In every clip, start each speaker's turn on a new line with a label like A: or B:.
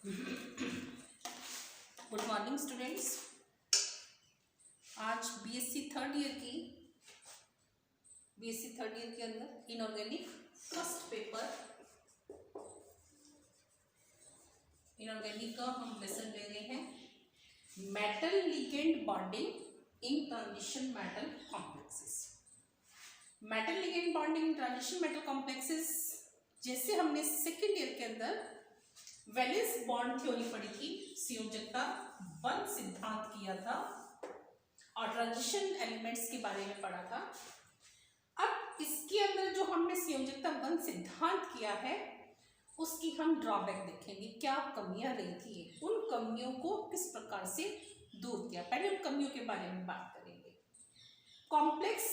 A: Good morning students. आज BSc third year के अंदर इनऑर्गेनिक फर्स्ट पेपर इनऑर्गेनिक का हम लेसन ले रहे हैं, metal ligand bonding in transition metal complexes. Metal ligand bonding in transition metal complexes जैसे हमने सेकेंड ईयर के अंदर वैलेंस बॉन्ड थ्योरी पढ़ी थी, संयोजकता बंध सिद्धांत किया था और ट्रांजिशन एलिमेंट्स के बारे में पढ़ा था। अब इसके अंदर जो हमने संयोजकता बंध सिद्धांत किया है उसकी हम ड्रॉबैक देखेंगे, क्या कमियां रही थी, उन कमियों को किस प्रकार से दूर किया। पहले उन कमियों के बारे में बात करेंगे। कॉम्प्लेक्स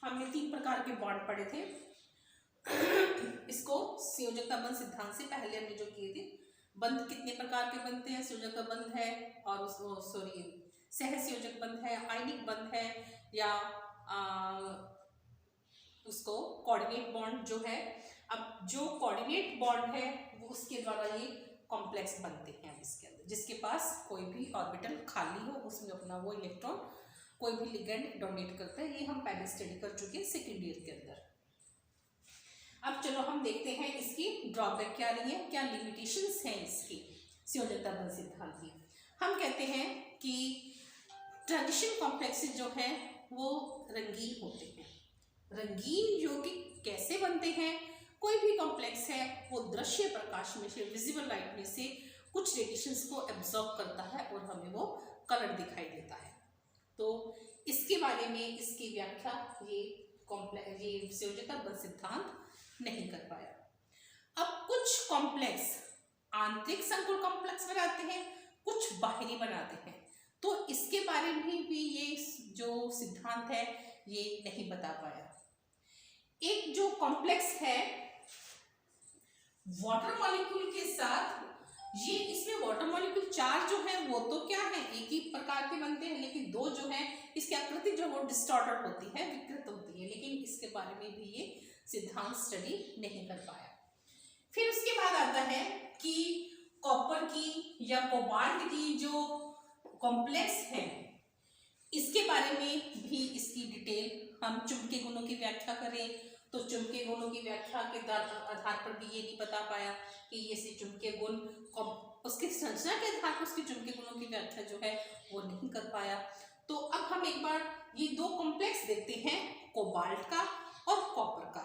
A: हमने 3 प्रकार के बॉन्ड पढ़े थे। इसको संयोजकता बंध सिद्धांत से पहले हमने जो किए थे, बंध कितने प्रकार के बनते हैं, संयोजक बंध है और सहसंयोजक बंध है, आयनिक बंध है या उसको कोऑर्डिनेट बॉन्ड जो है। अब जो कोऑर्डिनेट बॉन्ड है वो उसके द्वारा ये कॉम्प्लेक्स बनते हैं इसके अंदर, जिसके पास कोई भी ऑर्बिटल खाली हो, उसमें अपना वो इलेक्ट्रॉन कोई भी लिगेंड डोनेट करता है। ये हम पहले स्टडी कर चुके हैं सेकेंड ईयर के अंदर। अब चलो हम देखते हैं इसकी ड्रॉबैक क्या रही है, क्या लिमिटेशंस हैं इसकी संयोजकता बंध सिद्धांत की। हम कहते हैं कि ट्रांजिशन कॉम्प्लेक्सेस जो हैं वो रंगीन होते हैं। रंगीन यौगिक कैसे बनते हैं? कोई भी कॉम्प्लेक्स है वो दृश्य प्रकाश में से, विजिबल लाइट में से कुछ रेडिएशंस को एब्जॉर्ब करता है और हमें वो कलर दिखाई देता है। तो इसके बारे में इसकी व्याख्या ये संयोजकता बंध सिद्धांत नहीं कर पाया। अब कुछ कॉम्प्लेक्स आंतरिक संकुल कॉम्प्लेक्स बनाते हैं, कुछ बाहरी बनाते हैं, तो इसके बारे में भी ये जो सिद्धांत है ये नहीं बता पाया। एक जो कॉम्प्लेक्स है वाटर मॉलिक्यूल के साथ, ये इसमें वाटर मॉलिक्यूल 4 जो है वो तो क्या है, एक ही प्रकार के बनते हैं, लेकिन 2 जो है इसकी आकृति जो वो डिस्टॉर्टेड होती है, विकृत होती है, लेकिन इसके बारे में भी ये सिद्धांत स्टडी नहीं कर पाया। फिर उसके बाद आता है कि कॉपर की या कोबाल्ट की जो कॉम्प्लेक्स है इसके बारे में भी इसकी डिटेल हम चुंबकीय गुणों की व्याख्या करें तो चुंबकीय गुणों की व्याख्या के आधार पर भी ये नहीं बता पाया कि ये से चुंबकीय गुण, उसकी संरचना के आधार पर उसकी चुंबकीय गुणों की व्याख्या जो है वो नहीं कर पाया। तो अब हम एक बार ये 2 कॉम्प्लेक्स देखते हैं, कोबाल्ट का और कॉपर का।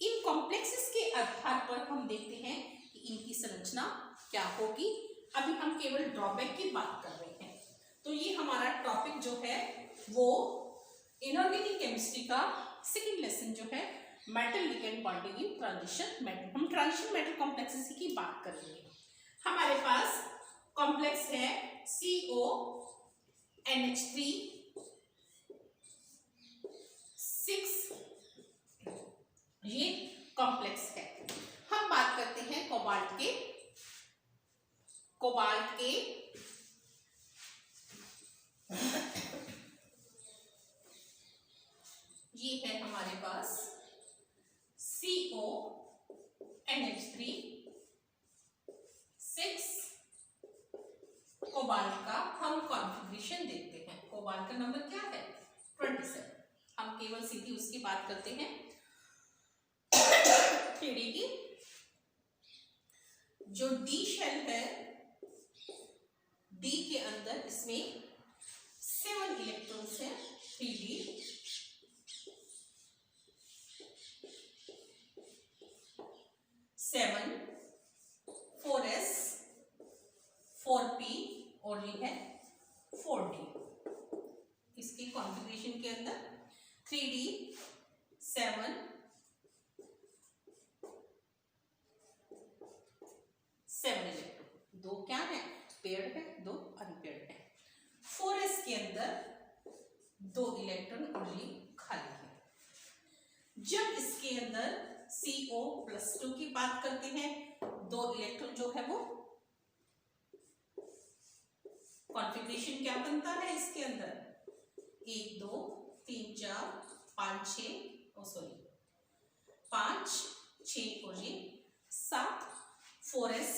A: इन कॉम्प्लेक्सेस के आधार पर हम देखते हैं कि इनकी संरचना क्या होगी। अभी हम केवल ड्रॉबैक की बात कर रहे हैं। तो ये हमारा टॉपिक जो है वो इनऑर्गेनिक केमिस्ट्री का सेकंड लेसन जो है metal ligand bonding in transition metal. हम ट्रांजिशन मेटल कॉम्प्लेक्सेस की बात करेंगे। हमारे पास कॉम्प्लेक्स है CONH3 6, ये कॉम्प्लेक्स है। हम बात करते हैं कोबाल्ट के। ये है हमारे पास CONH3 6 कोबाल्ट का हम कॉन्फ़िगरेशन देखते हैं। कोबाल्ट का नंबर क्या है? 27। हम केवल सीधी उसकी बात करते हैं 3D की। जो डी शेल है, डी के अंदर इसमें 7 इलेक्ट्रॉन्स हैं, 3D 7 4s 4p और ये है 4d। इसके कॉन्फ़िगरेशन के अंदर 3D 7 इलेक्ट्रॉन, 2 क्या है, पेयर्ड है, 2 अनपेयर्ड है। 4s के अंदर 2 इलेक्ट्रॉन और ये खाली है। जब इसके अंदर CO+2 की बात करते हैं, 2 इलेक्ट्रॉन जो है वो कॉन्फ़िगरेशन क्या बनता है इसके अंदर 1 2 3 4 5 6 और ये 7 4s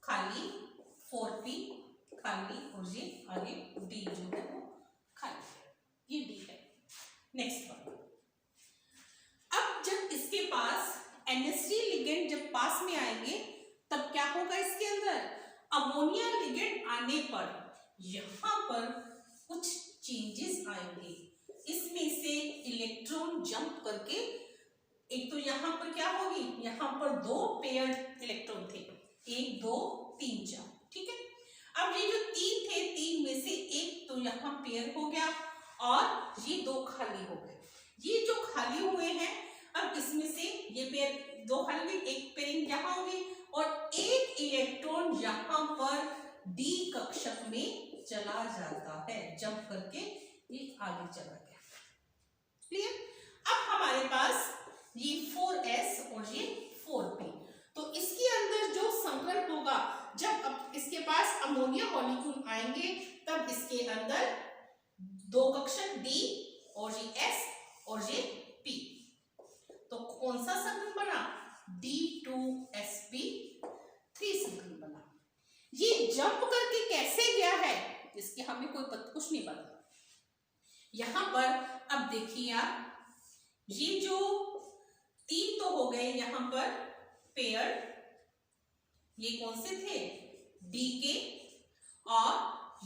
A: खाली 4p खाली और ये आगे d जो है वो खाली है, ये d है। नेक्स्ट वन, अब जब इसके पास NH3 लिगेंड जब पास में आएंगे तब क्या होगा, इसके अंदर अमोनिया लिगेंड आने पर यहाँ पर कुछ चेंजेस आएंगे। इसमें से इलेक्ट्रॉन जंप करके, एक तो यहाँ पर क्या होगी, यहाँ पर 2 पेयर इलेक्ट्रॉन थे, 1 2 3 4, ठीक है। अब ये जो 3 थे, 3 में से एक तो यहाँ पेयर हो गया और ये 2 खाली हो गए। ये जो खाली हुए हैं, अब इसमें से ये पेयर 2 खाली हुए, एक पेयरिंग यहाँ होगी और एक इलेक्ट्रॉन यहाँ पर डी कक्षक में चला जाता है, जंप करके ये आगे चला गया। क्लियर? अब हमारे पास ये 4s और ये 4p, तो इसके अंदर जो संकरण होगा, जब अब इसके पास अमोनिया मॉलिक्यूल आएंगे तब इसके अंदर 2 कक्षक D और ये S और ये P, तो कौन सा संकरण बना, D2sp3 संकरण बना। ये जंप करके कैसे गया है, इसके हमें कुछ नहीं पता। यहां पर अब देखिए आप, ये जो 3 तो हो गए यहाँ पर पेयर, ये कौन से थे, D के, और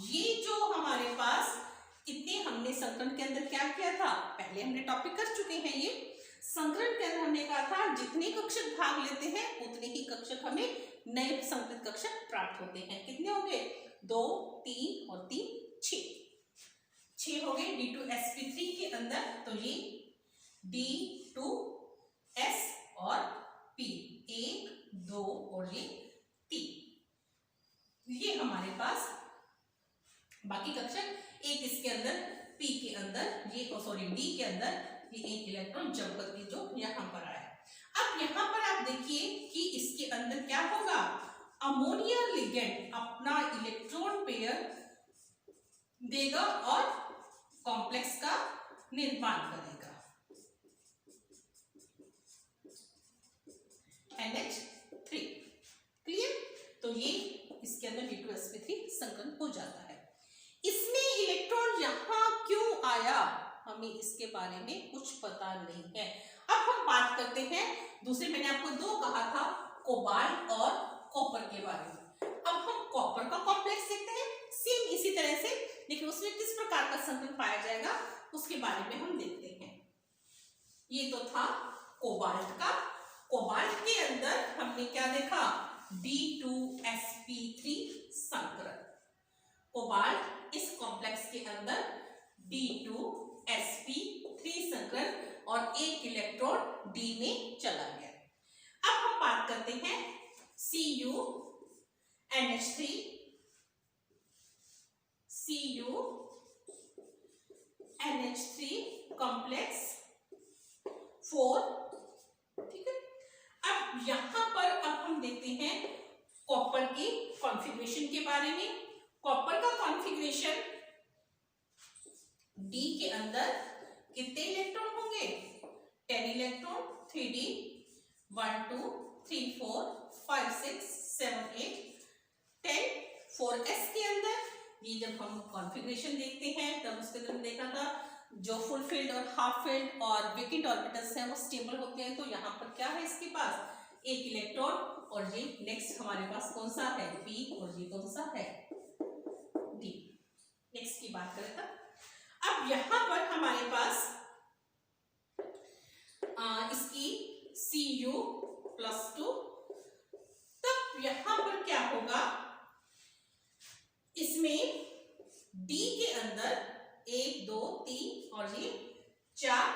A: ये जो हमारे पास कितने हमने संकरण के अंदर क्या किया था, पहले हमने टॉपिक कर चुके हैं। ये संकरण के अंदर हमने कहा था जितने कक्षक भाग लेते हैं उतने ही कक्षक हमें नए संकरित कक्षक प्राप्त होते हैं। कितने हो गए, 2 3 और 3 6 हो गए D2sp3 के अंदर। तो ये D2s और P, 1 2 और ये 3, ये हमारे पास बाकी कक्षक। एक इसके अंदर P के अंदर ये, सॉरी D के अंदर ये एक इलेक्ट्रॉन जंप करके जो यहाँ पर आया। अब यहाँ पर आप देखिए कि इसके अंदर क्या होगा, अमोनिया लिगेंड अपना इलेक्ट्रॉन पेयर देगा और कॉम्प्लेक्स का निर्माण करेगा, NH3। क्लियर? तो ये इसके अंदर D2sp3 संकरण हो जाता है। इसमें इलेक्ट्रॉन यहाँ क्यों आया, हमें इसके बारे में कुछ पता नहीं है। अब हम बात करते हैं दूसरे, मैंने आपको 2 कहा था, कोबाल्ट और कॉपर के बारे में। अब हम कॉपर का कॉम्प्लेक्स देखते हैं, सेम इसी तरह से, लेकिन उसमें किस प्रकार का संकरण पाया जाएगा उसके बारे में हम देखते हैं। ये तो था कोबाल्ट का। कोबाल्ट के अंदर हमने क्या देखा, D2sp3 संकरण। कोबाल्ट इस कॉम्प्लेक्स के अंदर D2sp3 संकरण और एक इलेक्ट्रॉन D में चला गया। अब हम बात करते हैं CuNH3 कॉम्प्लेक्स 4, ठीक है। अब यहां पर अब हम देखते हैं कॉपर की कॉन्फ़िगरेशन के बारे में। कॉपर का कॉन्फ़िगरेशन, D के अंदर कितने इलेक्ट्रॉन होंगे, 10 इलेक्ट्रॉन, 3D, 1 2 3 4 5 6 7 8 10। 4s के अंदर ये जब हम कॉन्फ़िगरेशन देखते हैं तब उसके अंदर देखा था जो फुल फील्ड और हाफ फील्ड और वैकेंट ऑर्बिटल्स हैं वो स्टेबल होते हैं। तो यहाँ पर क्या है, इसके पास एक इलेक्ट्रॉन, और ये नेक्स्ट हमारे पास कौन सा है, P, और ये कौन सा है, D। नेक्स्ट की बात करें तब, अब यहाँ पर हमारे पास इसकी Cu+2, तब यहाँ पर क्या होगा, इसमें D के अंदर 1 2 3 और ये 4,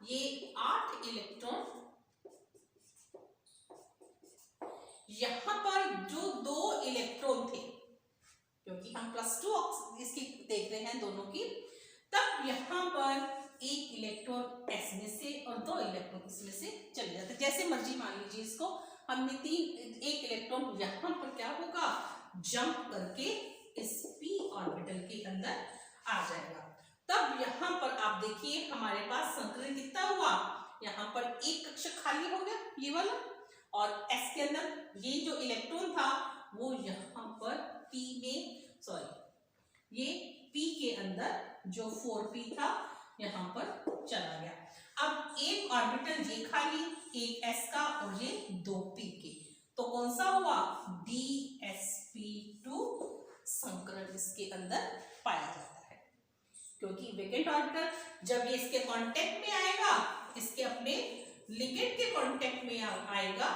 A: ये 8 इलेक्ट्रॉन। यहां पर जो 2 इलेक्ट्रॉन थे, क्योंकि हम +2 इसकी देख रहे हैं दोनों की, तब यहां पर एक इलेक्ट्रॉन S में से और 2 इलेक्ट्रॉन इसमें से चले जाते, जैसे मर्जी मान लीजिए इसको। हमने एक इलेक्ट्रॉन यहां पर क्या होगा, जंप करके इस p ऑर्बिटल के अंदर आ जाएगा। तब यहां पर आप देखिए हमारे पास संकरण कितना हुआ, यहां पर एक कक्षक खाली हो गया ये वाला, और S के अंदर ये जो इलेक्ट्रॉन था वो यहां पर P में, सॉरी ये P के अंदर जो 4p था यहाँ पर चला गया। अब एक ऑर्बिटल ये खाली, एक s का और ये 2p के, तो कौन सा हुआ, dsp2 संकरण इसके अंदर पाया जाता है। क्योंकि वेकेंट ऑर्बिटल जब ये इसके कांटेक्ट में आएगा, इसके अपने लिगेंड के कांटेक्ट में आएगा,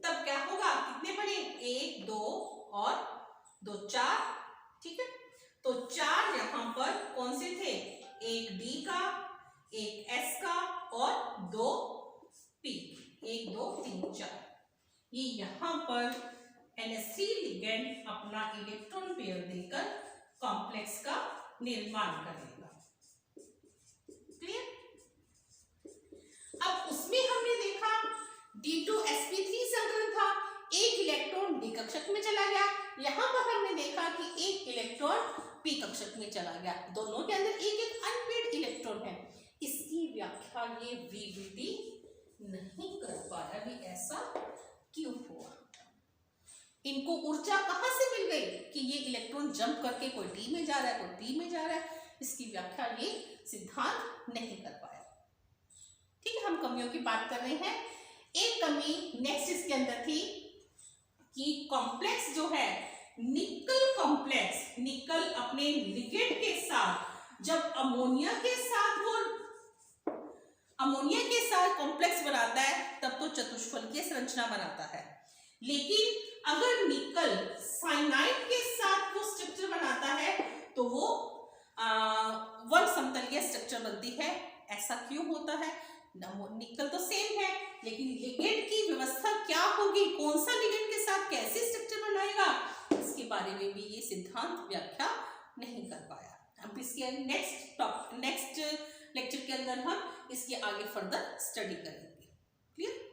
A: तब क्या होगा, कितने बने, 1 2 और 2 4, ठीक है। तो 4 यहाँ पर कौन से थे, एक D का, एक S का और 2 P, 1 2 3 4। ये यहाँ पर NH3 लिगेंड अपना इलेक्ट्रॉन पेयर देकर कॉम्प्लेक्स का निर्माण करेगा। क्लियर। अब उसमें हमने देखा D2sp3 संकरण था, एक इलेक्ट्रॉन D कक्षक में चला गया। यहाँ पर हमने देखा कि एक इलेक्ट्रॉन P कक्षक में चला गया, दोनों के अंदर एक एक अनपेयर्ड इलेक्ट्रॉन है। इसकी व्याख्या ये VBD नहीं कर पाया भी ऐसा क्यों हुआ, इनको ऊर्जा कहां से मिल गई कि ये इलेक्ट्रॉन जंप करके कोई D में जा रहा है, कोई P में जा रहा है, इसकी व्याख्या ये सिद्धांत नहीं कर पाया। ठीक है, हम कमियों की बात कर रहे हैं। एक कमी नेक्स्ट इसके अंदर थी कि कॉम्प्लेक्स जो है निकल कॉम्प्लेक्स, निकल अपने लिगेंड के साथ जब अमोनिया के साथ कॉम्प्लेक्स बनाता है तब तो चतुष्फलकीय संरचना बनाता है, लेकिन अगर निकल साइनाइड के साथ वो स्ट्रक्चर बनाता है तो वो वन समतलीय स्ट्रक्चर बनती है। ऐसा क्यों होता है, निकल तो सेम है लेकिन लिगेंड की व्यवस्था क्या होगी, कौन सा लिगेंड के साथ कैसे स्ट्रक्चर बनाएगा, इसके बारे में भी ये सिद्धांत व्याख्या नहीं कर पाया। अब इसके नेक्स्ट लेक्चर के अंदर हम इसके आगे फर्दर स्टडी करेंगे। क्लियर।